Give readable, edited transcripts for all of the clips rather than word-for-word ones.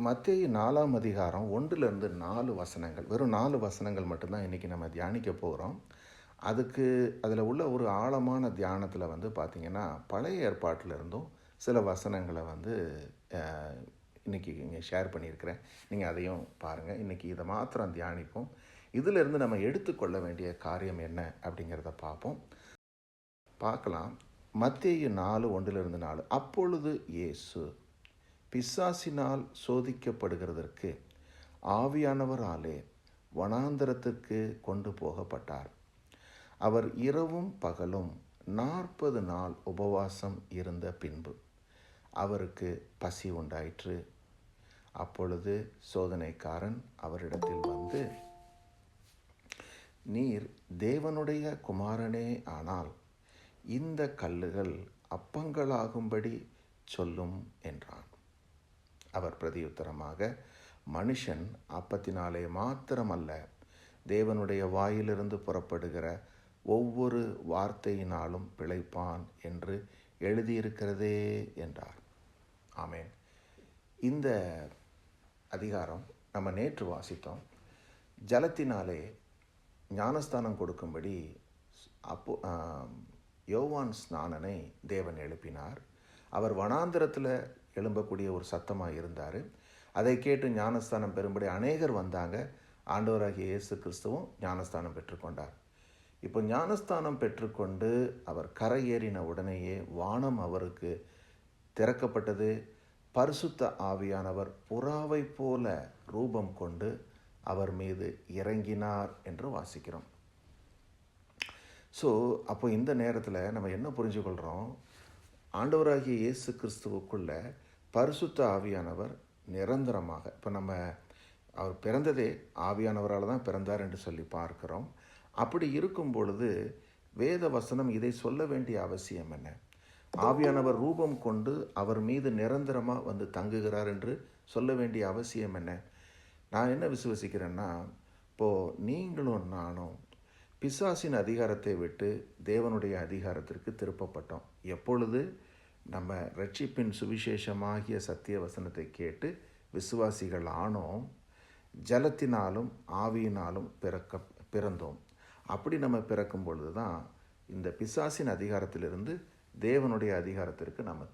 மத்தேயு 4ஆம் அதிகாரம் 1லிருந்து 4 வசனங்கள். வெறும் 4 வசனங்கள் மட்டும்தான் இன்றைக்கி நம்ம தியானிக்க போகிறோம். அதில் உள்ள ஒரு ஆழமான தியானத்தில் பார்த்திங்கன்னா, பழைய ஏற்பாட்டிலிருந்தும் சில வசனங்களை இன்றைக்கி இங்கே ஷேர் பண்ணியிருக்கிறேன். நீங்கள் அதையும் பாருங்கள். இன்றைக்கி இதை மாத்திரம் தியானிப்போம். இதிலிருந்து நம்ம எடுத்துக்கொள்ள வேண்டிய காரியம் என்ன அப்படிங்கிறத பார்க்கலாம். மத்தேயு 4:1-4. அப்பொழுது இயேசு பிசாசினால் சோதிக்கப்படுகிறதற்கு ஆவியானவராலே வனாந்தரத்திற்கு கொண்டு போகப்பட்டார். அவர் இரவும் பகலும் 40 நாள் உபவாசம் இருந்த பின்பு அவருக்கு பசி உண்டாயிற்று. அப்பொழுது சோதனைக்காரன் அவரிடத்தில் வந்து, நீர் தேவனுடைய குமாரனே ஆனால் இந்த கல்லுகள் அப்பங்களாகும்படி சொல்லும் என்றான். அவர் பிரதியுத்தரமாக, மனுஷன் அப்பத்தினாலே மாத்திரமல்ல, தேவனுடைய வாயிலிருந்து புறப்படுகிற ஒவ்வொரு வார்த்தையினாலும் பிழைப்பான் என்று எழுதியிருக்கிறதே என்றார். ஆமேன். இந்த அதிகாரம் நம்ம நேற்று வாசித்தோம். ஜலத்தினாலே ஞானஸ்தானம் கொடுக்கும்படி யோவான் ஸ்நானனை தேவன் எழுப்பினார். அவர் வனாந்திரத்தில் எழும்பக்கூடிய ஒரு சத்தமாக இருந்தார். அதை கேட்டு ஞானஸ்தானம் பெறும்படி அநேகர் வந்தாங்க. ஆண்டவராகிய இயேசு கிறிஸ்துவும் ஞானஸ்தானம் பெற்றுக்கொண்டார். இப்போ ஞானஸ்தானம் பெற்றுக்கொண்டு அவர் கரையேறின உடனேயே வானம் அவருக்கு திறக்கப்பட்டது. பரிசுத்த ஆவியானவர் புறாவை போல ரூபம் கொண்டு அவர் மீது இறங்கினார் என்று வாசிக்கிறோம். அப்போ இந்த நேரத்தில் நம்ம என்ன புரிஞ்சுக்கொள்கிறோம்? ஆண்டவராகிய இயேசு கிறிஸ்துவுக்குள்ள பரிசுத்த ஆவியானவர் நிரந்தரமாக, இப்போ அவர் பிறந்ததே ஆவியானவரால் தான் பிறந்தார் என்று சொல்லி பார்க்கிறோம். அப்படி இருக்கும் பொழுது வேத வசனம் இதை சொல்ல வேண்டிய அவசியம் என்ன? ஆவியானவர் ரூபம் கொண்டு அவர் மீது நிரந்தரமாக தங்குகிறார் என்று சொல்ல வேண்டிய அவசியம் என்ன? நான் என்ன விசுவசிக்கிறேன்னா, இப்போது நீங்களும் நானும் பிசாசின் அதிகாரத்தை விட்டு தேவனுடைய அதிகாரத்திற்கு திருப்பப்பட்டோம். எப்பொழுது நம்ம ரட்சிப்பின் சுவிசேஷமாகிய சத்திய வசனத்தை கேட்டு விசுவாசிகள் ஆனோம், ஜலத்தினாலும் ஆவியினாலும் பிறந்தோம். அப்படி நம்ம பிறக்கும் பொழுது தான் இந்த பிசாசின் அதிகாரத்திலிருந்து தேவனுடைய அதிகாரத்திற்கு நம்ம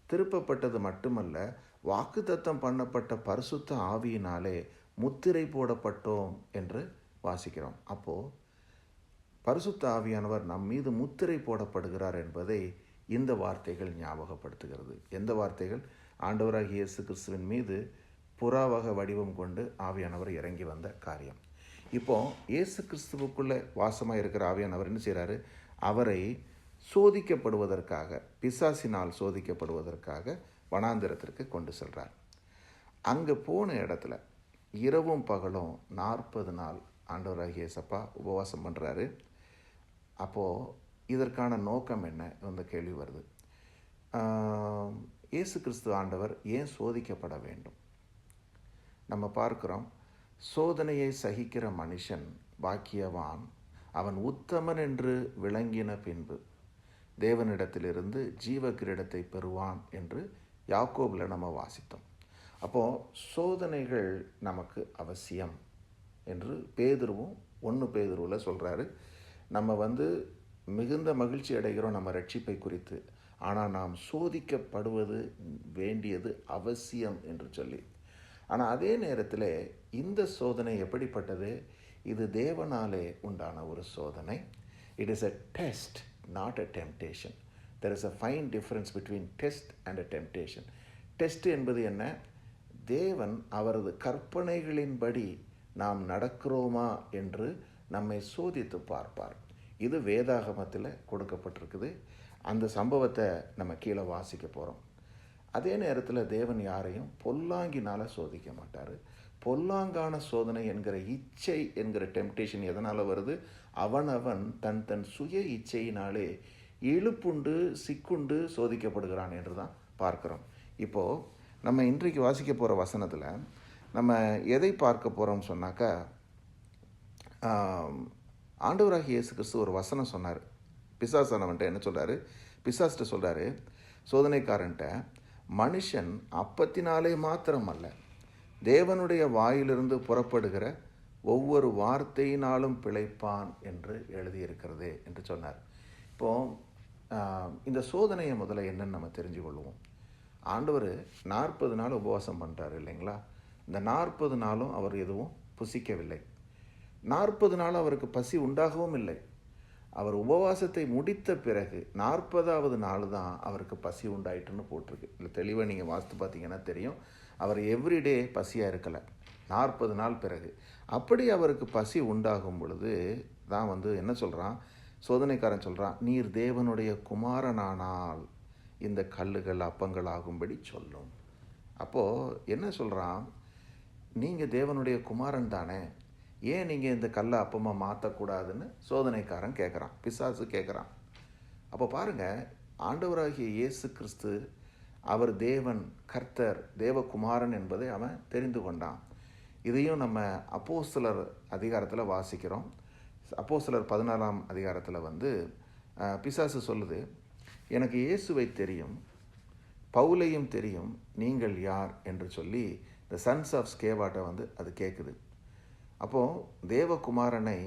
திருப்பப்பட்டது மட்டுமல்ல, வாக்குத்தத்தம் பண்ணப்பட்ட பரிசுத்த ஆவியினாலே முத்திரை போடப்பட்டோம் என்று வாசிக்கிறோம். அப்போது பரிசுத்த ஆவியானவர் நம் மீது முத்திரை போடப்படுகிறார் என்பதை இந்த வார்த்தைகள் ஞாபகப்படுத்துகிறது. எந்த வார்த்தைகள்? ஆண்டவராகிய இயேசு கிறிஸ்துவின் மீது புறாவாக வடிவம் கொண்டு ஆவியானவர் இறங்கி வந்த காரியம். இப்போ இயேசு கிறிஸ்துவுக்குள்ளே வாசமாக இருக்கிற ஆவியானவர் என்ன செய்கிறாரு? அவரை சோதிக்கப்படுவதற்காக, பிசாசினால் சோதிக்கப்படுவதற்காக வனாந்திரத்திற்கு கொண்டு செல்கிறார். அங்கே போன இடத்துல இரவும் பகலும் 40 நாள் ஆண்டவராகிய இயேசப்பா உபவாசம் பண்ணுறாரு. அப்போது இதற்கான நோக்கம் என்ன? இந்த கேள்வி வருது. இயேசு கிறிஸ்து ஆண்டவர் ஏன் சோதிக்கப்பட வேண்டும்? நம்ம பார்க்கிறோம், சோதனையை சகிக்கிற மனுஷன் பாக்கியவான், அவன் உத்தமன் என்று விளங்கின பின்பு தேவனிடத்திலிருந்து ஜீவ கிரீடத்தை பெறுவான் என்று யாக்கோபில் நம்ம வாசித்தோம். அப்போது சோதனைகள் நமக்கு அவசியம் என்று பேதுருவும் 1 பேதுருவில் சொல்கிறாரு. நம்ம மிகுந்த மகிழ்ச்சி அடைகிறோம் நம்ம ரட்சிப்பை குறித்து, ஆனால் நாம் சோதிக்கப்படுவது வேண்டியது அவசியம் என்று சொல்லி. ஆனால் அதே நேரத்தில் இந்த சோதனை எப்படிப்பட்டது? இது தேவனாலே உண்டான ஒரு சோதனை. It is a test, not a temptation. There is a fine difference between test and a temptation. Test என்பது என்ன? தேவன் அவரது கற்பனைகளின்படி நாம் நடக்கிறோமா என்று நம்மை சோதித்து பார்ப்பார். இது வேதாகமத்தில் கொடுக்கப்பட்டிருக்குது. அந்த சம்பவத்தை நம்ம கீழே வாசிக்க போகிறோம். அதே நேரத்தில் தேவன் யாரையும் பொல்லாங்கினால் சோதிக்க மாட்டார். பொல்லாங்கான சோதனை என்கிற இச்சை என்கிற டெம்டேஷன் எதனால் வருது? அவனவன் தன் சுய இச்சையினாலே இழுப்புண்டு சிக்குண்டு சோதிக்கப்படுகிறான் என்று தான் பார்க்குறோம். இப்போது நம்ம இன்றைக்கு வாசிக்க போகிற வசனத்தில் நம்ம எதை பார்க்க போகிறோம்னு சொன்னாக்கா, ஆண்டவராகிய இயேசு கிறிஸ்து ஒரு வசனம் சொன்னார். பிசாசானவன்ட்ட என்ன சொல்கிறாரு? பிசாஸ்கிட்ட சொல்கிறாரு, சோதனைக்காரன்ட்ட, மனுஷன் அப்பத்தினாலே மாத்திரமல்ல, தேவனுடைய வாயிலிருந்து புறப்படுகிற ஒவ்வொரு வார்த்தையினாலும் பிழைப்பான் என்று எழுதியிருக்கிறது என்று சொன்னார். இப்போது இந்த சோதனையை முதல்ல என்னன்னு நம்ம தெரிஞ்சு கொள்வோம். ஆண்டவர் 40 நாள் உபவாசம் பண்ணுறாரு இல்லைங்களா? இந்த 40 நாளும் அவர் எதுவும் புசிக்கவில்லை. 40 நாள் அவருக்கு பசி உண்டாகவும் இல்லை. அவர் உபவாசத்தை முடித்த பிறகு 40வது நாள் தான் அவருக்கு பசி உண்டாயிட்டுன்னு போட்டிருக்கு. இல்லை, தெளிவாக நீங்கள் வாசித்து பார்த்தீங்கன்னா தெரியும். அவர் எவ்ரிடே பசியாக இருக்கலை. 40 நாள் பிறகு அப்படி அவருக்கு பசி உண்டாகும் பொழுது தான் என்ன சொல்கிறான், சோதனைக்காரன் சொல்கிறான், நீர் தேவனுடைய குமாரனானால் இந்த கல்லுகள் அப்பங்கள் ஆகும்படி சொல்லும். அப்போது என்ன சொல்கிறான், நீங்கள் தேவனுடைய குமாரன் தானே, ஏன் நீங்கள் இந்த கல்லை அப்பமாக மாற்றக்கூடாதுன்னு சோதனைக்காரன் கேட்குறான், பிசாசு கேட்குறான். அப்போ பாருங்கள், ஆண்டவராகிய இயேசு கிறிஸ்து அவர் தேவன், கர்த்தர், தேவகுமாரன் என்பதை அவன் தெரிந்து கொண்டான். இதையும் நம்ம அப்போஸ்தலர் அதிகாரத்தில் வாசிக்கிறோம். அப்போஸ்தலர் 14ஆம் அதிகாரத்தில் பிசாசு சொல்லுது, எனக்கு இயேசுவை தெரியும், பவுலையும் தெரியும், நீங்கள் யார் என்று சொல்லி த சன்ஸ் ஆஃப் ஸ்கேவாட்டை அது கேட்குது. அப்போது தேவகுமாரனை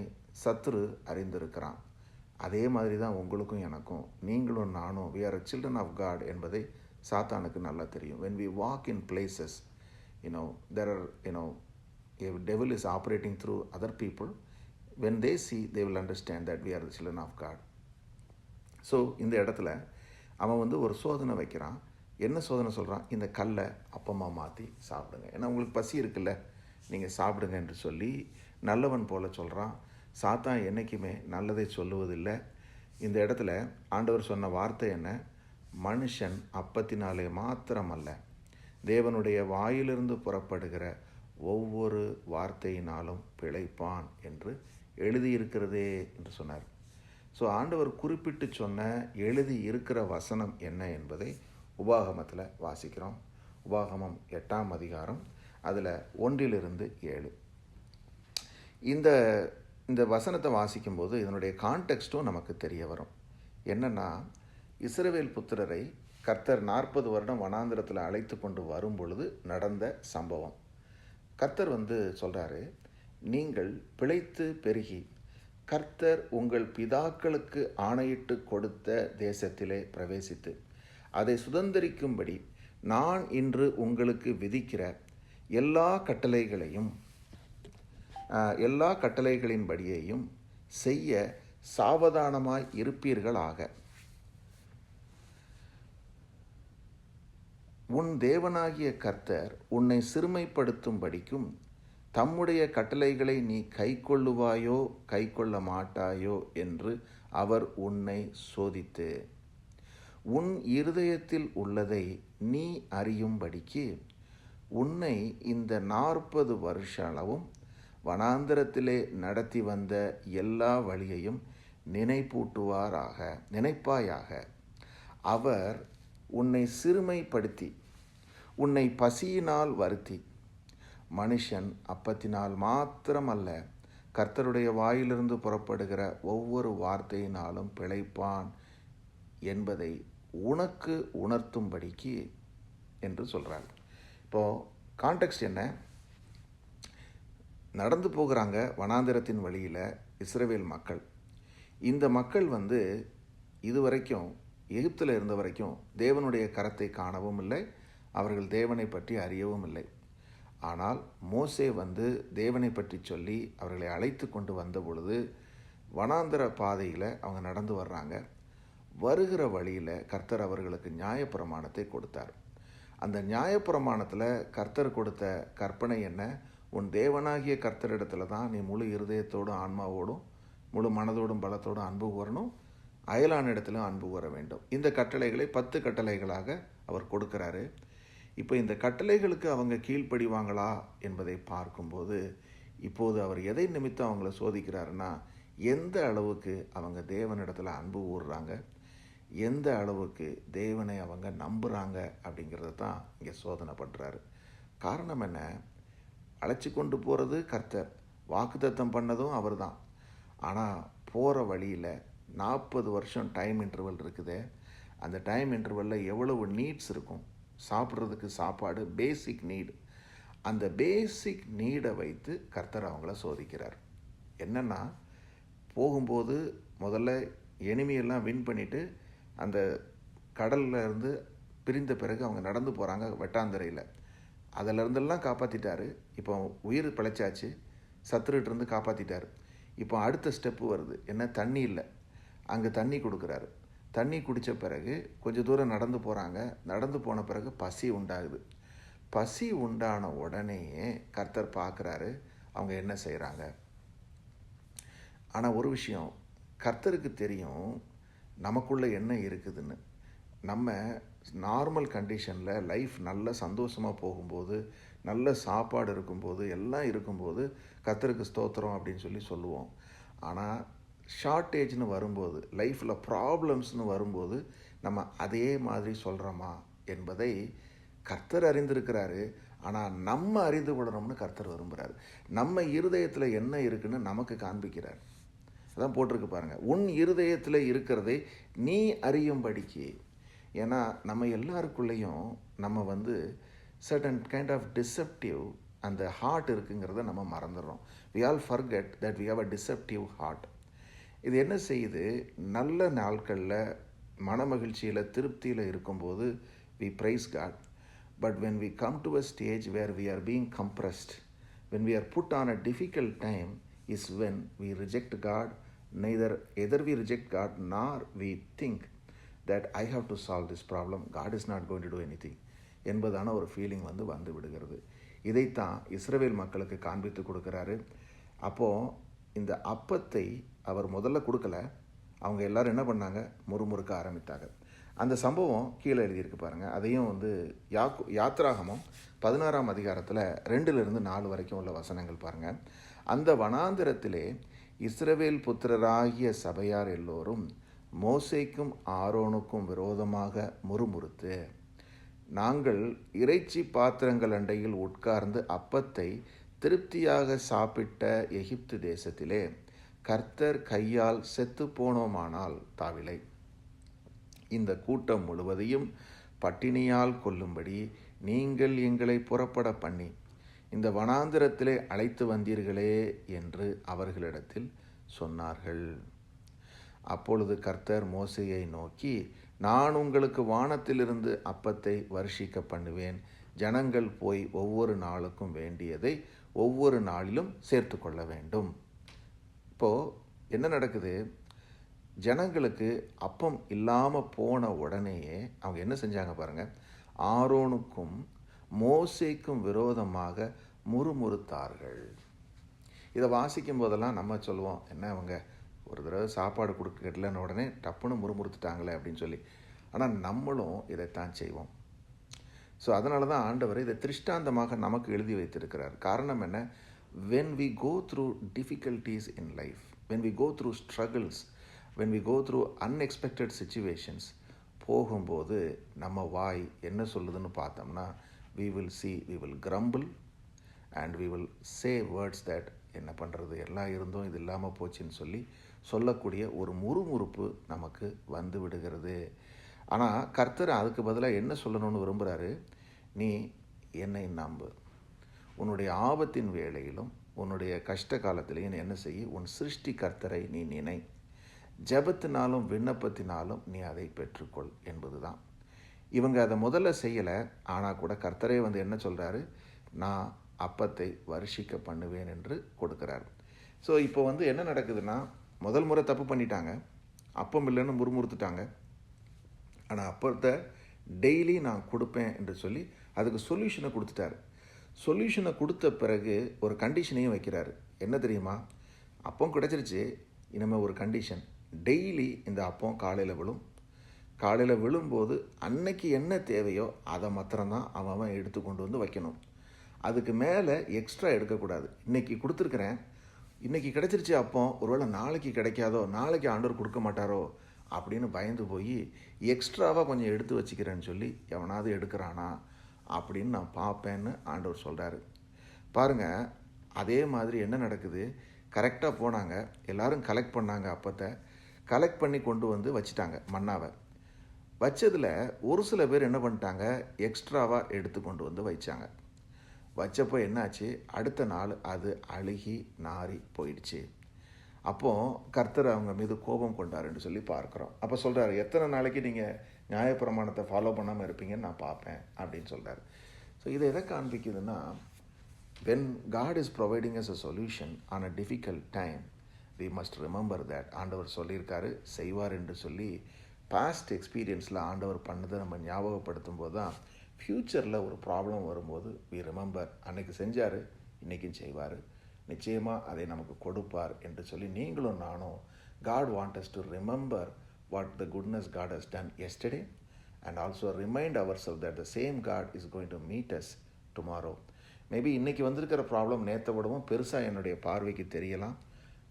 சத்துரு அறிந்திருக்கிறான். அதே மாதிரி தான் உங்களுக்கும் எனக்கும், நீங்களும் நானும், we are a children of God என்பதை சாத்தானுக்கு நல்லா தெரியும். when we walk in places, there are, a devil is operating through other people. when they see, they will understand that we are the children of God. So இந்த இடத்துல அவன் ஒரு சோதனை வைக்கிறான். என்ன சோதனை சொல்கிறான், இந்த கல்லை அப்பமாக மாற்றி சாப்பிடுங்க, ஏன்னா உங்களுக்கு பசி இருக்குல்ல, நீங்கள் சாப்பிடுங்க என்று சொல்லி நல்லவன் போல சொல்கிறான். சாத்தான் என்றைக்குமே நல்லதை சொல்லுவதில்லை. இந்த இடத்துல ஆண்டவர் சொன்ன வார்த்தை என்ன, மனுஷன் அப்பத்தினாலே மாத்திரமல்ல, தேவனுடைய வாயிலிருந்து புறப்படுகிற ஒவ்வொரு வார்த்தையினாலும் பிழைப்பான் என்று எழுதியிருக்கிறதே என்று சொன்னார். ஸோ ஆண்டவர் குறிப்பிட்டு சொன்ன எழுதி இருக்கிற வசனம் என்ன என்பதை உபாகமத்தில் வாசிக்கிறோம். உபாகமம் 8ஆம் அதிகாரம், அதில் 1-7. இந்த வசனத்தை வாசிக்கும்போது இதனுடைய கான்டெக்ஸ்ட்டும் நமக்கு தெரிய வரும். என்னென்னா, இஸ்ரவேல் புத்திரரை கர்த்தர் 40 வருடம் வனாந்திரத்தில் அழைத்து கொண்டு வரும் பொழுது நடந்த சம்பவம். கர்த்தர் சொல்கிறாரு, நீங்கள் பிழைத்து பெருகி கர்த்தர் உங்கள் பிதாக்களுக்கு ஆணையிட்டு கொடுத்த தேசத்திலே பிரவேசித்து அதை சுதந்தரிக்கும்படி நான் இன்று உங்களுக்கு விதிக்கிற எல்லா கட்டளைகளின்படியையும் செய்ய சாவதானமாய் இருப்பீர்களாக. உன் தேவனாகிய கர்த்தர் உன்னை சிறுமைப்படுத்தும்படிக்கும் தம்முடைய கட்டளைகளை நீ கைக்கொள்ளுவாயோ கைக்கொள்ள மாட்டாயோ என்று அவர் உன்னை சோதித்து உன் இருதயத்தில் உள்ளதை நீ அறியும்படிக்கு உன்னை இந்த 40 வருஷ அளவும் வனாந்திரத்திலே நடத்தி வந்த எல்லா வழியையும் நினைப்பாயாக. அவர் உன்னை சிறுமைப்படுத்தி உன்னை பசியினால் வருத்தி, மனுஷன் அப்பத்தினால் மாத்திரமல்ல, கர்த்தருடைய வாயிலிருந்து புறப்படுகிற ஒவ்வொரு வார்த்தையினாலும் பிழைப்பான் என்பதை உனக்கு உணர்த்தும்படிக்கு என்று சொல்கிறாங்க. இப்போது கான்டெக்ஸ்ட் என்ன, நடந்து போகிறாங்க வனாந்திரத்தின் வழியில் இஸ்ரவேல் மக்கள். இந்த மக்கள் இதுவரைக்கும் எகிப்தில் இருந்த வரைக்கும் தேவனுடைய கரத்தை காணவும் இல்லை, அவர்கள் தேவனை பற்றி அறியவும் இல்லை. ஆனால் மோசே தேவனை பற்றி சொல்லி அவர்களை அழைத்து கொண்டு வந்த பொழுது வனாந்திர பாதையில் அவங்க நடந்து வர்றாங்க. வருகிற வழியில் கர்த்தர் அவர்களுக்கு நியாயப்பிரமாணத்தை கொடுத்தார். அந்த நியாயப்பிரமாணத்தில் கர்த்தர் கொடுத்த கற்பனை என்ன, உன் தேவனாகிய கர்த்தரிடத்தில் தான் நீ முழு இருதயத்தோடும் ஆன்மாவோடும் முழு மனதோடும் பலத்தோடும் அன்பு கூறணும், அயலான இடத்திலும் அன்பு கூற வேண்டும். இந்த கட்டளைகளை 10 கட்டளைகளாக அவர் கொடுக்கிறாரு. இப்போ இந்த கட்டளைகளுக்கு அவங்க கீழ்ப்படிவாங்களா என்பதை பார்க்கும்போது இப்போது அவர் எதை நிமித்தம் அவங்கள சோதிக்கிறாருன்னா, எந்த அளவுக்கு அவங்க தேவனிடத்தில் அன்பு கூறுறாங்க, எந்த அளவுக்கு தேவனை அவங்க நம்புகிறாங்க அப்படிங்கிறத தான் இங்கே சோதனை பண்ணுறாரு. காரணம் என்ன, அழைச்சி கொண்டு போகிறது கர்த்தர், வாக்குத்தத்தம் பண்ணதும் அவர் தான். ஆனால் போகிற வழியில் 40 வருஷம் டைம் இன்டர்வல் இருக்குது. அந்த டைம் இன்டர்வலில் எவ்வளவு நீட்ஸ் இருக்கும், சாப்பிட்றதுக்கு சாப்பாடு பேசிக் நீடு. அந்த பேசிக் நீடை வைத்து கர்த்தர் அவங்கள சோதிக்கிறார். என்னென்னா, போகும்போது முதல்ல எனிமியெல்லாம் வின் பண்ணிவிட்டு அந்த கடலில் இருந்து பிரிந்த பிறகு அவங்க நடந்து போகிறாங்க வெட்டாந்தரையில். அதிலிருந்தெல்லாம் காப்பாற்றிட்டாரு. இப்போ உயிர் பிழைச்சாச்சு, சத்துருகிட்டேருந்து காப்பாற்றிட்டார். இப்போ அடுத்த ஸ்டெப்பு வருது. என்ன? தண்ணி இல்லை. அங்கே தண்ணி கொடுக்குறாரு. தண்ணி குடித்த பிறகு கொஞ்சம் தூரம் நடந்து போகிறாங்க. நடந்து போன பிறகு பசி உண்டாகுது. பசி உண்டான உடனேயே கர்த்தர் பார்க்குறாரு அவங்க என்ன செய்கிறாங்க. ஆனால் ஒரு விஷயம், கர்த்தருக்கு தெரியும் நமக்குள்ளே என்ன இருக்குதுன்னு. நம்ம நார்மல் கண்டிஷனில் லைஃப் நல்ல சந்தோஷமாக போகும்போது, நல்ல சாப்பாடு இருக்கும்போது, எல்லாம் இருக்கும்போது கர்த்தருக்கு ஸ்தோத்திரம் அப்படின்னு சொல்லுவோம். ஆனால் ஷார்ட்டேஜ்னு வரும்போது, லைஃப்பில் ப்ராப்ளம்ஸ்னு வரும்போது நம்ம அதே மாதிரி சொல்கிறோமா என்பதை கர்த்தர் அறிந்திருக்கிறாரு. ஆனால் நம்ம அறிந்து கொள்ளணும்னு கர்த்தர் விரும்புகிறார். நம்ம இருதயத்தில் என்ன இருக்குன்னு நமக்கு காண்பிக்கிறார். அதான் போட்டிருக்கு பாருங்கள், உன் இருதயத்தில் இருக்கிறதை நீ அறியும்படிக்கு. ஏன்னா நம்ம எல்லாருக்குள்ளேயும் நம்ம சர்டன் கைண்ட் ஆஃப் டிசெப்டிவ் அந்த ஹார்ட் இருக்குங்கிறத நம்ம மறந்துடுறோம். we all forget that we have a deceptive heart. இது என்ன செய்யுது? நல்ல நாட்களில் மனமகிழ்ச்சியில் திருப்தியில் இருக்கும்போது we praise God. But when we come to a stage where we are being compressed, when we are put on a difficult time, is when we reject God. Either we reject God nor we think that I have to solve this problem. God is not going to do anything என்பதான ஒரு feeling வந்து விடுகிறது. இதைத்தான் இஸ்ரவேல் மக்களுக்கு காண்பித்து கொடுக்குறாரு. அப்போது இந்த அப்பத்தை அவர் முதல்ல கொடுக்கல. அவங்க எல்லாரும் என்ன பண்ணாங்க? முறுமுறுக்க ஆரம்பித்தாங்க. அந்த சம்பவம் கீழே எழுதியிருக்கு பாருங்கள். அதையும் யாத்ராகமம் 16ஆம் அதிகாரத்தில் 2-4 வரைக்கும் உள்ள வசனங்கள் பாருங்கள். அந்த வனாந்திரத்திலே இஸ்ரவேல் புத்திரராகிய சபையார் எல்லோரும் மோசேக்கும் ஆரோனுக்கும் விரோதமாக முறுமுறுத்து, நாங்கள் இறைச்சி பாத்திரங்கள் அண்டையில் உட்கார்ந்து அப்பத்தை திருப்தியாக சாப்பிட்ட எகிப்து தேசத்திலே கர்த்தர் கையால் செத்து போனோமானால் தாவிலை, இந்த கூட்டம் முழுவதையும் பட்டினியால் கொல்லும்படி நீங்கள் எங்களை புறப்பட பண்ணி இந்த வனாந்திரத்திலே அழைத்து வந்தீர்களே என்று அவர்களிடத்தில் சொன்னார்கள். அப்பொழுது கர்த்தர் மோசேயை நோக்கி, நான் உங்களுக்கு வானத்திலிருந்து அப்பத்தை வருஷிக்க பண்ணுவேன். ஜனங்கள் போய் ஒவ்வொரு நாளுக்கும் வேண்டியதை ஒவ்வொரு நாளிலும் சேர்த்து கொள்ள வேண்டும். இப்போது என்ன நடக்குது? ஜனங்களுக்கு அப்பம் இல்லாமல் போன உடனேயே அவங்க என்ன செஞ்சாங்க பாருங்கள். ஆரோனுக்கும் மோசேக்கும் விரோதமாக முறுமுறுத்தார்கள். இதை வாசிக்கும் போதெல்லாம் நம்ம சொல்லுவோம், என்ன அவங்க ஒரு தடவை சாப்பாடு கொடுக்கலன்னு உடனே டப்புன்னு முறுமுறுத்துட்டாங்களே அப்படின்னு சொல்லி. ஆனால் நம்மளும் இதைத்தான் செய்வோம். ஸோ அதனால தான் ஆண்டவர் இதை திருஷ்டாந்தமாக நமக்கு எழுதி வைத்திருக்கிறார். காரணம் என்ன? when we go through difficulties in life, when we go through struggles, when we go through unexpected situations, போகும்போது நம்ம வாய் என்ன சொல்லுதுன்னு பார்த்தோம்னா, we will grumble and we will say words that என்ன பண்ணுறது, எல்லாம் இருந்தும் இது இல்லாமல் போச்சுன்னு சொல்லக்கூடிய ஒரு முறுமுறுப்பு நமக்கு வந்து விடுகிறது. ஆனால் கர்த்தர் அதுக்கு பதிலாக என்ன சொல்லணும்னு விரும்புகிறாரு? நீ என்னை நம்பு. உன்னுடைய ஆபத்தின் வேளையிலும் உன்னுடைய கஷ்ட காலத்திலையும் என்ன செய்ய? உன் சிருஷ்டி கர்த்தரை நீ நினை. ஜெபத்தினாலும் விண்ணப்பத்தினாலும் நீ அதை பெற்றுக்கொள் என்பது தான். இவங்க அதை முதல்ல செய்யலை. ஆனால் கூட கர்த்தரே என்ன சொல்கிறாரு? நான் அப்பத்தை வருஷிக்க பண்ணுவேன் என்று கொடுக்குறார். ஸோ இப்போ என்ன நடக்குதுன்னா, முதல் முறை தப்பு பண்ணிட்டாங்க, அப்பம் இல்லைன்னு முறுமுறுத்துட்டாங்க. ஆனால் அப்பத்தை டெய்லி நான் கொடுப்பேன் என்று சொல்லி அதுக்கு சொல்யூஷனை கொடுத்துட்டாரு. சொல்யூஷனை கொடுத்த பிறகு ஒரு கண்டிஷனையும் வைக்கிறாரு. என்ன தெரியுமா? அப்பம் கிடச்சிருச்சு, இனிமேல் ஒரு கண்டிஷன். டெய்லி இந்த அப்பம் காலையில் விழும்போது அன்னைக்கு என்ன தேவையோ அதை மாத்திரம்தான் அவன் எடுத்து கொண்டு வைக்கணும். அதுக்கு மேலே எக்ஸ்ட்ரா எடுக்கக்கூடாது. இன்றைக்கி கொடுத்துருக்குறேன், இன்றைக்கி கிடச்சிருச்சு அப்பம், ஒருவேளை நாளைக்கு கிடைக்காதோ, நாளைக்கு ஆண்டவர் கொடுக்க மாட்டாரோ அப்படின்னு பயந்து போய் எக்ஸ்ட்ராவாக கொஞ்சம் எடுத்து வச்சுக்கிறேன்னு சொல்லி எவனாவது எடுக்கிறானா அப்படின்னு நான் பார்ப்பேன்னு ஆண்டவர் சொல்கிறாரு. பாருங்கள், அதே மாதிரி என்ன நடக்குது? கரெக்டாக போனாங்க, எல்லோரும் கலெக்ட் பண்ணாங்க, அப்பத்தை கலெக்ட் பண்ணி கொண்டு வச்சுட்டாங்க மன்னாவை. வச்சதில் ஒரு சில பேர் என்ன பண்ணிட்டாங்க, எக்ஸ்ட்ராவாக எடுத்து கொண்டு வந்து வச்சாங்க. வச்சப்போ என்னாச்சு, அடுத்த நாள் அது அழுகி நாறி போயிடுச்சு. அப்போது கர்த்தர் அவங்க மீது கோபம் கொண்டாருன்னு சொல்லி பார்க்குறோம். அப்போ சொல்கிறாரு, எத்தனை நாளைக்கு நீங்கள் நியாயப்பிரமாணத்தை ஃபாலோ பண்ணாமல் இருப்பீங்கன்னு நான் பார்ப்பேன் அப்படின்னு சொல்கிறார். ஸோ இதை எதை காண்பிக்குதுன்னா, when God is providing us a solution on a difficult time, we must remember that ஆண்டவர் சொல்லியிருக்காரு, செய்வார் என்று சொல்லி பாஸ்ட் எக்ஸ்பீரியன்ஸில் ஆண்டவர் பண்ணதை நம்ம ஞாபகப்படுத்தும் போது தான் ஃப்யூச்சரில் ஒரு ப்ராப்ளம் வரும்போது we remember, அன்னைக்கு செஞ்சார், இன்றைக்கும் செய்வார், நிச்சயமாக அதை நமக்கு கொடுப்பார் என்று சொல்லி நீங்களும் நானும் God want us to remember what the goodness God has done yesterday and also remind ourselves that the same God is going to meet us tomorrow. Maybe இன்றைக்கி வந்திருக்கிற ப்ராப்ளம் நேற்றை விடவும் பெருசாக என்னுடைய பார்வைக்கு தெரியலாம்,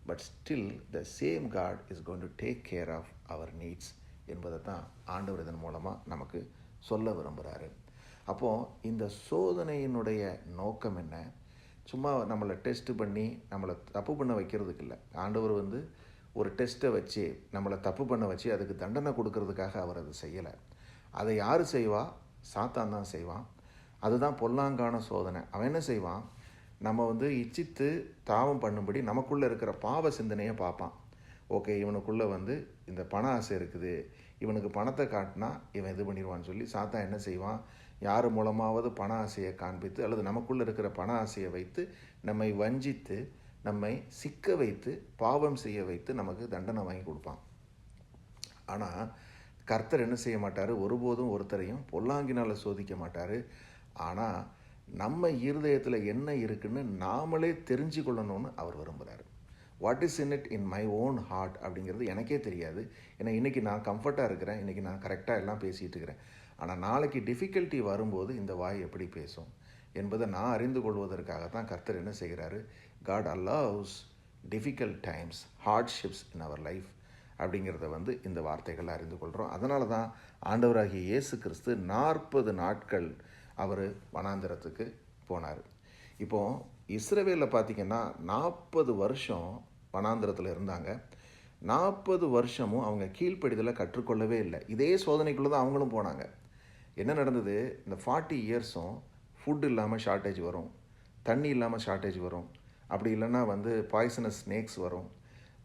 but still the same God is going to take care of our needs என்பதை தான் ஆண்டவர் இதன் மூலமாக நமக்கு சொல்ல விரும்புகிறாரு. அப்போது இந்த சோதனையினுடைய நோக்கம் என்ன? சும்மா நம்மளை டெஸ்ட் பண்ணி நம்மளை தப்பு பண்ண வைக்கிறதுக்கு இல்லை. ஆண்டவர் ஒரு டெஸ்ட்டை வச்சு நம்மளை தப்பு பண்ண வச்சு அதுக்கு தண்டனை கொடுக்கறதுக்காக அவர் அதை செய்யலை. அதை யார் செய்வா? சாத்தான் தான் செய்வான். அதுதான் பொல்லாங்கான சோதனை. அவன் என்ன செய்வான், நம்ம இச்சித்து தாவம் பண்ணும்படி நமக்குள்ளே இருக்கிற பாவ சிந்தனையை பார்ப்பான். ஓகே, இவனுக்குள்ளே இந்த பண ஆசை இருக்குது, இவனுக்கு பணத்தை காட்டினா இவன் இது பண்ணிடுவான்னு சொல்லி சாத்தான் என்ன செய்வான், யார் மூலமாவது பண ஆசையை காண்பித்து அல்லது நமக்குள்ளே இருக்கிற பண ஆசையை வைத்து நம்மை வஞ்சித்து நம்மை சிக்க வைத்து பாவம் செய்ய வைத்து நமக்கு தண்டனை வாங்கி கொடுப்பான். ஆனால் கர்த்தர் என்ன செய்ய மாட்டார், ஒருபோதும் ஒருத்தரையும் பொல்லாங்கினால் சோதிக்க மாட்டார். ஆனால் நம்ம இருதயத்தில் என்ன இருக்குன்னு நாமளே தெரிஞ்சு கொள்ளணும்னு அவர் விரும்புகிறார். What is in it in my own heart அப்படிங்கிறது எனக்கே தெரியாது. ஏன்னா இன்றைக்கி நான் கம்ஃபர்ட்டாக இருக்கிறேன், இன்றைக்கி நான் கரெக்டாக எல்லாம் பேசிகிட்டு இருக்கிறேன். ஆனால் நாளைக்கு டிஃபிகல்ட்டி வரும்போது இந்த வாய் எப்படி பேசும் என்பதை நான் அறிந்து கொள்வதற்காகத்தான் கர்த்தர் என்ன செய்கிறாரு, God allows difficult times, hardships in our life அப்படிங்கிறத இந்த வார்த்தைகளை அறிந்து கொள்கிறோம். அதனால தான் ஆண்டவராகிய இயேசு கிறிஸ்து 40 நாட்கள் அவர் வனாந்திரத்துக்கு போனார். இப்போது இஸ்ரவேலில் பார்த்திங்கன்னா 40 வருஷம் வனாந்திரத்தில் இருந்தாங்க. 40 வருஷமும் அவங்க கீழ்ப்படிதலை கற்றுக்கொள்ளவே இல்லை. இதே சோதனைக்குள்ளே தான் அவங்களும் போனாங்க. என்ன நடந்தது, இந்த 40 இயர்ஸும் ஃபுட் இல்லாமல் ஷார்ட்டேஜ் வரும், தண்ணி இல்லாமல் ஷார்ட்டேஜ் வரும், அப்படி இல்லைன்னா பாய்சனஸ் ஸ்னேக்ஸ் வரும்,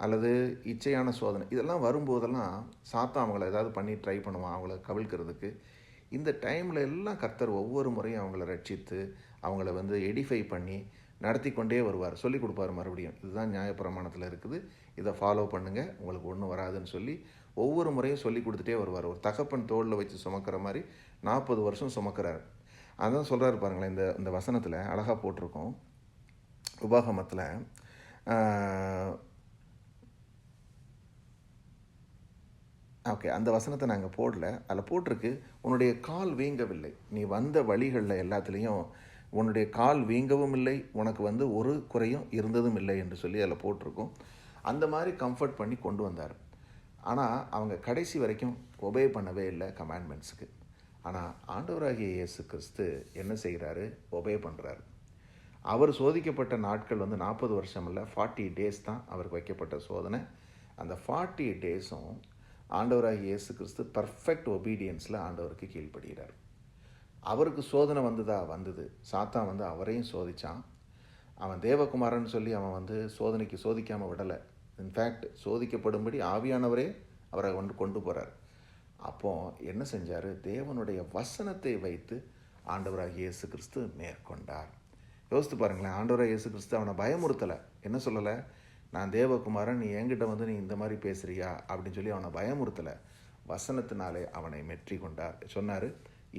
அல்லது இச்சையான சோதனை, இதெல்லாம் வரும்போதெல்லாம் சாத்தான் அவங்கள ஏதாவது பண்ணி ட்ரை பண்ணுவான் அவங்கள கவிழ்க்கிறதுக்கு. இந்த டைமில் எல்லாம் கர்த்தர் ஒவ்வொரு முறையும் அவங்கள ரட்சித்து அவங்கள எடிஃபை பண்ணி நடத்தி கொண்டே வருவார், சொல்லி கொடுப்பார். மறுபடியும் இதுதான் நியாயப்பிரமாணத்தில் இருக்குது, இதை ஃபாலோ பண்ணுங்கள், உங்களுக்கு ஒன்றும் வராதுன்னு சொல்லி ஒவ்வொரு முறையும் சொல்லி கொடுத்துட்டே வருவார். ஒரு தகப்பன் தோளில் வச்சு சுமக்கிற மாதிரி 40 வருஷம் சுமக்கிறார். அதான் சொல்கிறாரு பாருங்களேன், இந்த வசனத்தில் அழகாக போட்டிருக்கோம். உபாகமத்தில் ஓகே, அந்த வசனத்தை நாங்கள் போடல, அதில் போட்டிருக்கு, உன்னுடைய கால் வீங்கவில்லை, நீ வந்த வழிகளில் எல்லாத்துலேயும் உன்னுடைய கால் வீங்கவும் இல்லை, உனக்கு ஒரு குறையும் இருந்ததும் இல்லை என்று சொல்லி அதில் போட்டிருக்கோம். அந்த மாதிரி கம்ஃபர்ட் பண்ணி கொண்டு வந்தார். ஆனால் அவங்க கடைசி வரைக்கும் ஒபே பண்ணவே இல்லை கமாண்ட்மெண்ட்ஸுக்கு. ஆனால் ஆண்டவராகிய இயேசு கிறிஸ்து என்ன செய்கிறாரு, ஒபே பண்ணுறாரு. அவர் சோதிக்கப்பட்ட நாட்கள் 40 வருஷம் இல்லை, 40 டேஸ் தான் அவருக்கு வைக்கப்பட்ட சோதனை. அந்த 40 டேஸும் ஆண்டவராகிய இயேசு கிறிஸ்து பர்ஃபெக்ட் ஒபீடியன்ஸில் ஆண்டவருக்கு கீழ்ப்படுகிறார். அவருக்கு சோதனை வந்தது. சாத்தான் அவரையும் சோதித்தான். அவன் தேவகுமாரன் சொல்லி அவன் சோதனைக்கு சோதிக்காமல் விடலை. இன்ஃபேக்ட் சோதிக்கப்படும்படி ஆவியானவரே அவரை கொண்டு போகிறார். அப்போது என்ன செஞ்சார், தேவனுடைய வசனத்தை வைத்து ஆண்டவராகிய இயேசு கிறிஸ்து மேற்கொண்டார். யோசித்து பாருங்களேன், ஆண்டவராகிய இயேசு கிறிஸ்து அவனை பயமுறுத்தலை. என்ன சொல்லலை, நான் தேவகுமாரன், நீ என்கிட்ட நீ இந்த மாதிரி பேசுகிறியா அப்படின்னு சொல்லி அவனை பயமுறுத்தலை. வசனத்தினாலே அவனை மெற்றி கொண்டார். சொன்னார்,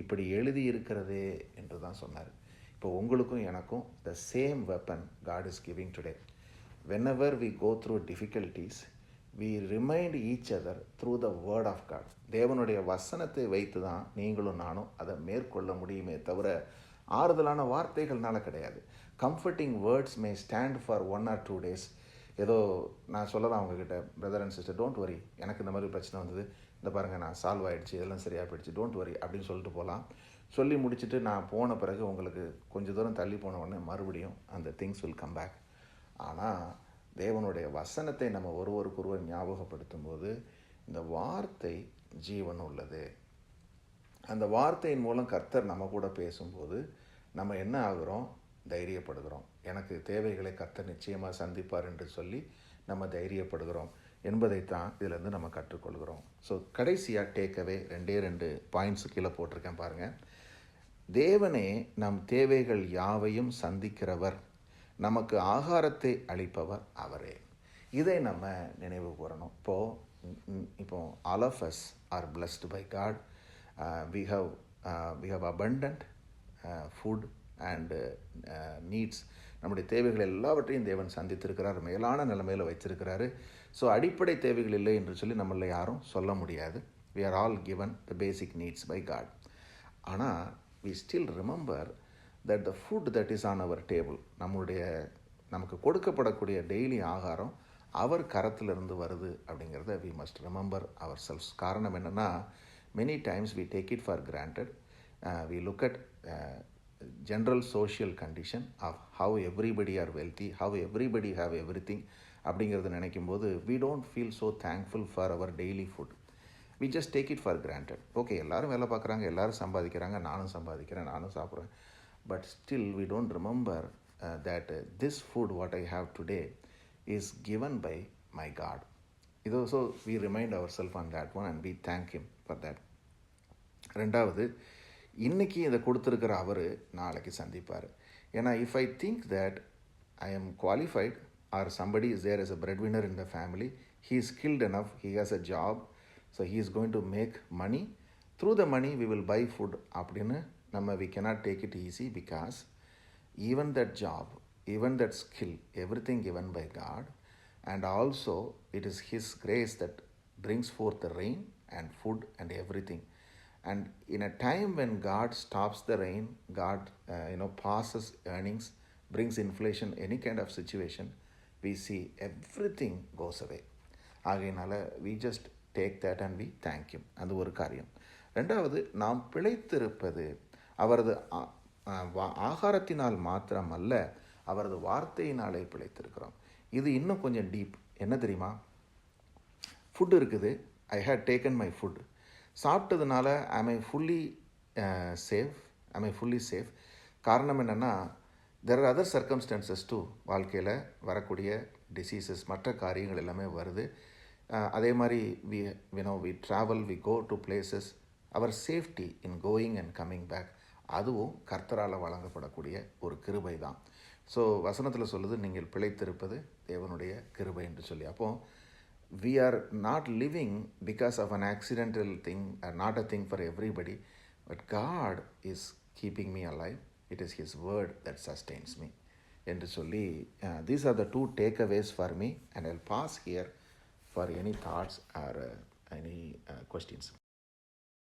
இப்படி எழுதி இருக்கிறதே என்று தான் சொன்னார். இப்போ உங்களுக்கும் எனக்கும் the same weapon God is giving today. Whenever we go through difficulties, we remind each other through the word of God. தேவனுடைய வசனத்தை வைத்து தான் நீங்களும் நானும் அதை மேற்கொள்ள முடியுமே தவிர ஆறுதலான வார்த்தைகள்னால கிடையாது. Comforting words May stand for 1 or 2 days. ஏதோ நான் சொல்லலாம் அவங்கக்கிட்ட, brother and sister, don't worry, எனக்கு இந்த மாதிரி பிரச்சனை வந்தது, இந்த பாருங்கள் நான் சால்வ் ஆகிடுச்சு, இதெல்லாம் சரியாக போயிடுச்சு, டோன்ட் வரி அப்படின்னு சொல்லிட்டு போகலாம். சொல்லி முடிச்சுட்டு நான் போன பிறகு உங்களுக்கு கொஞ்சம் தூரம் தள்ளி போன உடனே மறுபடியும் அந்த திங்ஸ் வில் கம் பேக். ஆனால் தேவனுடைய வசனத்தை நம்ம ஒருவருக்கொருவர் ஞாபகப்படுத்தும் போது இந்த வார்த்தை ஜீவன் உள்ளது. அந்த வார்த்தையின் மூலம் கர்த்தர் நம்ம கூட பேசும்போது நம்ம என்ன ஆகுறோம்? தைரியப்படுகிறோம். எனக்கு தேவைகளை கர்த்தர் நிச்சயமாக சந்திப்பார் என்று சொல்லி நம்ம தைரியப்படுகிறோம் என்பதைத்தான் இதிலேருந்து நம்ம கற்றுக்கொள்கிறோம். ஸோ கடைசியாக டேக்அவே 2 பாயிண்ட்ஸு கீழே போட்டிருக்கேன் பாருங்கள். தேவனே நம் தேவைகள் யாவையும் சந்திக்கிறவர், நமக்கு ஆகாரத்தை அளிப்பவர் அவரே. இதை நம்ம நினைவு கூறணும். இப்போ all of us are blessed by God. We have abundant food and needs. நம்முடைய தேவைகள் எல்லாவற்றையும் தேவன் சந்தித்திருக்கிறார், மேலான நிலைமையில் வைத்திருக்கிறாரு. ஸோ அடிப்படை தேவைகள் இல்லை என்று சொல்லி நம்மள யாரும் சொல்ல முடியாது. We are all given the basic needs by God. ஆனால் we still remember that the food that is on our table, நமக்கு கொடுக்கப்படக்கூடிய டெய்லி ஆகாரம் அவர் கரத்திலிருந்து வருது அப்படிங்கிறத we must remember ourselves. காரணம் என்னென்னா, many times we take it for granted. We look at general social condition of how everybody are wealthy, how everybody have everything அப்படிங்கிறத நினைக்கும் போது we don't feel so thankful for our daily food. We just take it for granted. Okay, எல்லாரும் வேலை பார்க்குறாங்க, எல்லாரும் சம்பாதிக்கிறாங்க, நானும் சம்பாதிக்கிறேன், நானும் சாப்பிட்றேன். But still we don't remember that this food what I have today is given by my God. So we remind ourselves on that one and we thank him for that. ரெண்டாவது, இன்னைக்கு இதை கொடுத்துருக்கிற அவர் நாளைக்கு சந்திப்பார். ஏன்னா if I think that I am qualified or somebody is there as a breadwinner in the family, he is skilled enough, he has a job, so he is going to make money. Through the money we will buy food அப்படின்னு நம்ம we cannot take it easy, because even that job, even that skill, everything given by God, and also it is his grace that brings forth the rain and food and everything. And in a time when God stops the rain, God pauses earnings, brings inflation, any kind of situation, we see everything goes away. ஆகையினால we just take that and we thank him. அது ஒரு காரியம். ரெண்டாவது, நாம் பிழைத்திருப்பது அவரது ஆகாரத்தினால் மாத்திரமல்ல, அவரது வார்த்தையினாலே பிழைத்திருக்கிறோம். இது இன்னும் கொஞ்சம் டீப். என்ன தெரியுமா? ஃபுட் இருக்குது, I had taken my food, சாப்பிட்டதுனால am I fully safe? காரணம் என்னென்னா, there are other circumstances too. வாழ்க்கையில் வரக்கூடிய டிசீசஸ், மற்ற காரியங்கள் எல்லாமே வருது. அதே மாதிரி we travel, we go to places. our safety in going and coming back, அதுவும் கர்த்தரால் வழங்கப்படக்கூடிய ஒரு கிருபை தான். ஸோ வசனத்தில் சொல்லுது, நீங்கள் பிழைத்திருப்பது தேவனுடைய கிருபை என்று சொல்லி. அப்போது we are not living because of an accidental thing, not a thing for everybody, but God is keeping me alive. It is his word that sustains me என்று சொல்லி, these are the 2 takeaways for me, and I'll pause here for any thoughts or any questions.